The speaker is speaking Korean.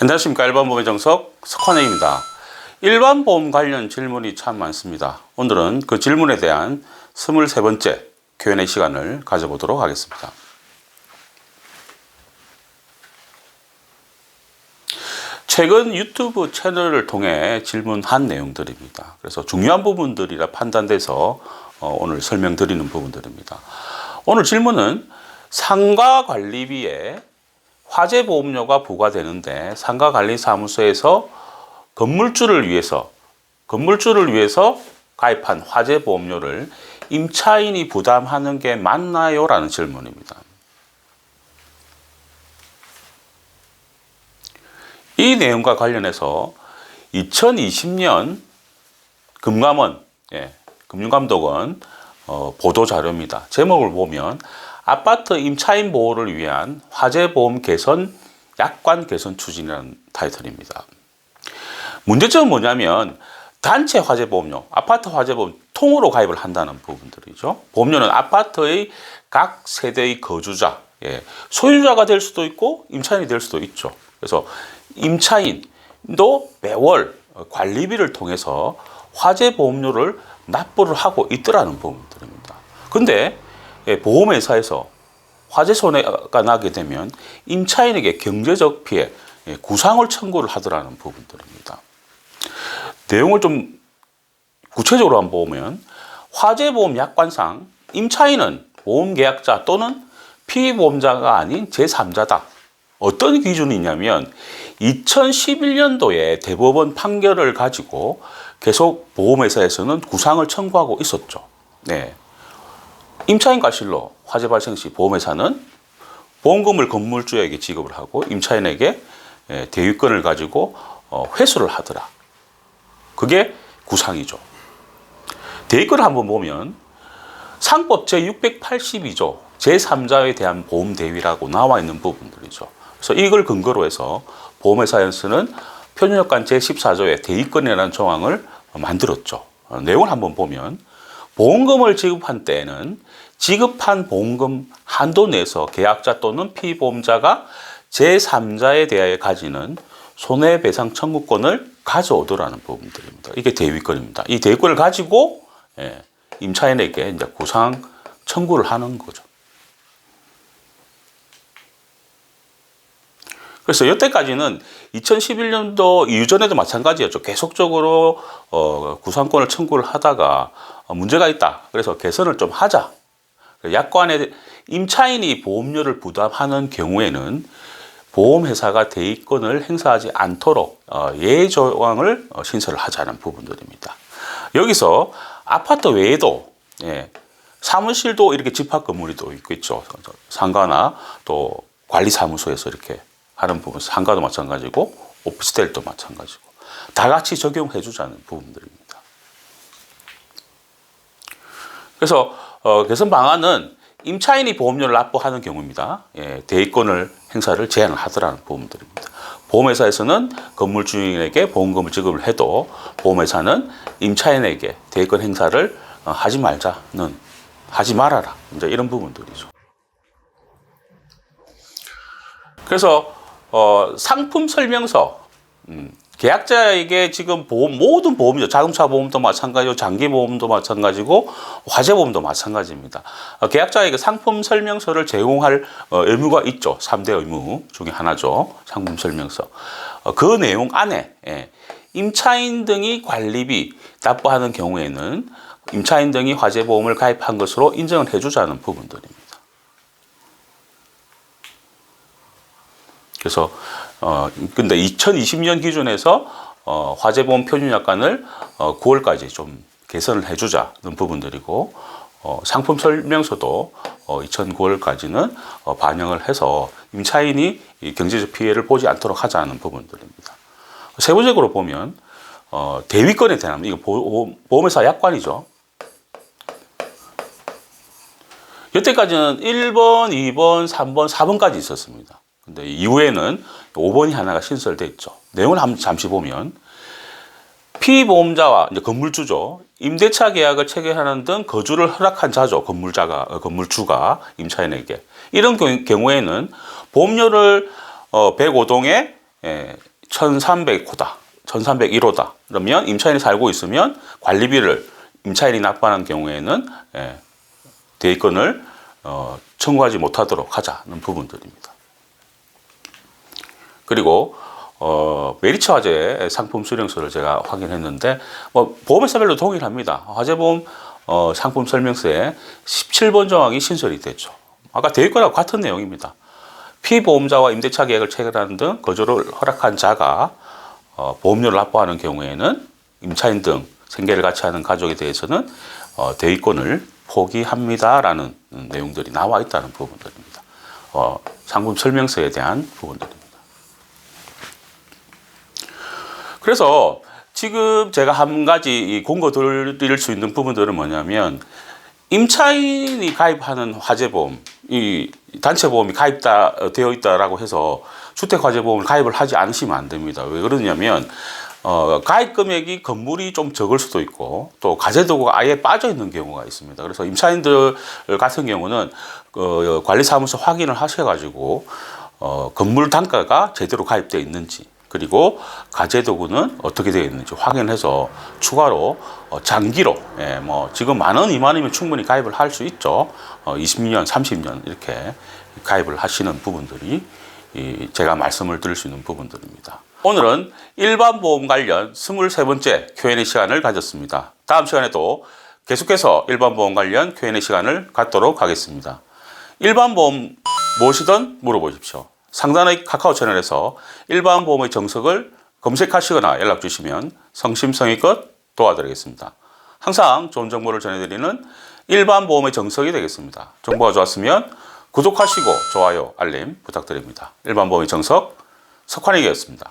안녕하십니까. 일반보험의 정석 석환혜입니다. 일반보험 관련 질문이 참 많습니다. 오늘은 그 질문에 대한 23번째 Q&A 시간을 가져보도록 하겠습니다. 최근 유튜브 채널을 통해 질문한 내용들입니다. 그래서 중요한 부분들이라 판단돼서 오늘 설명드리는 부분들입니다. 오늘 질문은 상가관리비에 화재보험료가 부과되는데 상가관리사무소에서 건물주를 위해서 가입한 화재보험료를 임차인이 부담하는 게 맞나요? 라는 질문입니다. 이 내용과 관련해서 2020년 금융감독원 보도자료입니다. 제목을 보면 아파트 임차인 보호를 위한 화재보험 개선 약관 개선 추진이라는 타이틀입니다. 문제점은 뭐냐면 단체 화재보험료, 아파트 화재보험 통으로 가입을 한다는 부분들이죠. 보험료는 아파트의 각 세대의 거주자, 소유자가 될 수도 있고 임차인이 될 수도 있죠. 그래서 임차인도 매월 관리비를 통해서 화재보험료를 납부를 하고 있더라는 부분들입니다. 근데 보험회사에서 화재 손해가 나게 되면 임차인에게 경제적 피해, 구상을 청구를 하더라는 부분들입니다. 내용을 좀 구체적으로 한번 보면 화재보험 약관상 임차인은 보험계약자 또는 피보험자가 아닌 제3자다. 어떤 기준이 있냐면 2011년도에 대법원 판결을 가지고 계속 보험회사에서는 구상을 청구하고 있었죠. 임차인 과실로 화재 발생 시 보험회사는 보험금을 건물주에게 지급을 하고 임차인에게 대위권을 가지고 회수를 하더라. 그게 구상이죠. 대위권을 한번 보면 상법 제682조 제3자에 대한 보험 대위라고 나와 있는 부분들이죠. 그래서 이걸 근거로 해서 보험회사에서는 표준약관 제14조에 대위권이라는 조항을 만들었죠. 내용을 한번 보면 보험금을 지급한 때에는 지급한 보험금 한도 내에서 계약자 또는 피보험자가 제3자에 대하여 가지는 손해배상 청구권을 가져오더라는 부분들입니다. 이게 대위권입니다. 이 대위권을 가지고 임차인에게 이제 구상 청구를 하는 거죠. 그래서 여태까지는 2011년도 이전에도 마찬가지였죠. 계속적으로 구상권을 청구를 하다가 문제가 있다. 그래서 개선을 좀 하자. 약관에 임차인이 보험료를 부담하는 경우에는 보험회사가 대위권을 행사하지 않도록 예외 조항을 신설을 하자는 부분들입니다. 여기서 아파트 외에도 사무실도 이렇게 집합 건물이 또 있겠죠. 상가나 또 관리사무소에서 이렇게 하는 부분, 상가도 마찬가지고 오피스텔도 마찬가지고 다 같이 적용해 주자는 부분들입니다. 그래서 개선 방안은 임차인이 보험료를 납부하는 경우입니다. 대위권을 행사를 제한을 하더라는 부분들입니다. 보험회사에서는 건물 주인에게 보험금을 지급을 해도 보험회사는 임차인에게 대위권 행사를 하지 말아라. 이제 이런 부분들이죠. 그래서 상품 설명서, 계약자에게 지금 모든 보험이죠. 자동차 보험도 마찬가지고 장기 보험도 마찬가지고 화재 보험도 마찬가지입니다. 계약자에게 상품 설명서를 제공할 의무가 있죠. 3대 의무 중에 하나죠. 상품 설명서. 그 내용 안에 임차인 등이 관리비 납부하는 경우에는 임차인 등이 화재 보험을 가입한 것으로 인정을 해주자는 부분들입니다. 그래서 근데 2020년 기준에서 화재보험 표준약관을 9월까지 좀 개선을 해주자는 부분들이고 상품 설명서도 2009월까지는 반영을 해서 임차인이 경제적 피해를 보지 않도록 하자는 부분들입니다. 세부적으로 보면 대위권에 대한 이거 보험회사 약관이죠. 여태까지는 1번, 2번, 3번, 4번까지 있었습니다. 근데 이후에는 5번이 하나가 신설돼 있죠. 내용을 한번 잠시 보면 피보험자와 이제 건물주죠. 임대차 계약을 체결하는 등 거주를 허락한 자죠. 건물주가 임차인에게. 이런 경우에는 보험료를 105동에 1300호다. 1301호다. 그러면 임차인이 살고 있으면 관리비를 임차인이 납부하는 경우에는 대위권을 청구하지 못하도록 하자는 부분들입니다. 그리고 메리츠 화재 상품 수령서를 제가 확인했는데 보험회사별로 동일합니다. 화재보험 상품 설명서에 17번 조항이 신설이 됐죠. 아까 대위권하고 같은 내용입니다. 피보험자와 임대차 계약을 체결하는 등 거주를 허락한 자가 보험료를 납부하는 경우에는 임차인 등 생계를 같이 하는 가족에 대해서는 대위권을 포기합니다라는 내용들이 나와 있다는 부분들입니다. 상품 설명서에 대한 부분들입니다. 그래서 지금 제가 한 가지 공고 드릴 수 있는 부분들은 뭐냐면 임차인이 가입하는 화재보험, 이 단체보험이 가입되어 있다라고 해서 주택화재보험을 가입을 하지 않으시면 안 됩니다. 왜 그러냐면 가입 금액이 건물이 좀 적을 수도 있고 또 가재도구가 아예 빠져 있는 경우가 있습니다. 그래서 임차인들 같은 경우는 관리사무소 확인을 하셔가지고 건물 단가가 제대로 가입되어 있는지 그리고 가재도구는 어떻게 되어 있는지 확인해서 추가로 장기로 지금 10,000원, 20,000원이면 충분히 가입을 할 수 있죠. 20년, 30년 이렇게 가입을 하시는 부분들이 제가 말씀을 드릴 수 있는 부분들입니다. 오늘은 일반보험 관련 23번째 Q&A 시간을 가졌습니다. 다음 시간에도 계속해서 일반보험 관련 Q&A 시간을 갖도록 하겠습니다. 일반보험 무엇이든 물어보십시오. 상단의 카카오 채널에서 일반보험의 정석을 검색하시거나 연락 주시면 성심성의껏 도와드리겠습니다. 항상 좋은 정보를 전해드리는 일반보험의 정석이 되겠습니다. 정보가 좋았으면 구독하시고 좋아요, 알림 부탁드립니다. 일반보험의 정석 석환익이었습니다.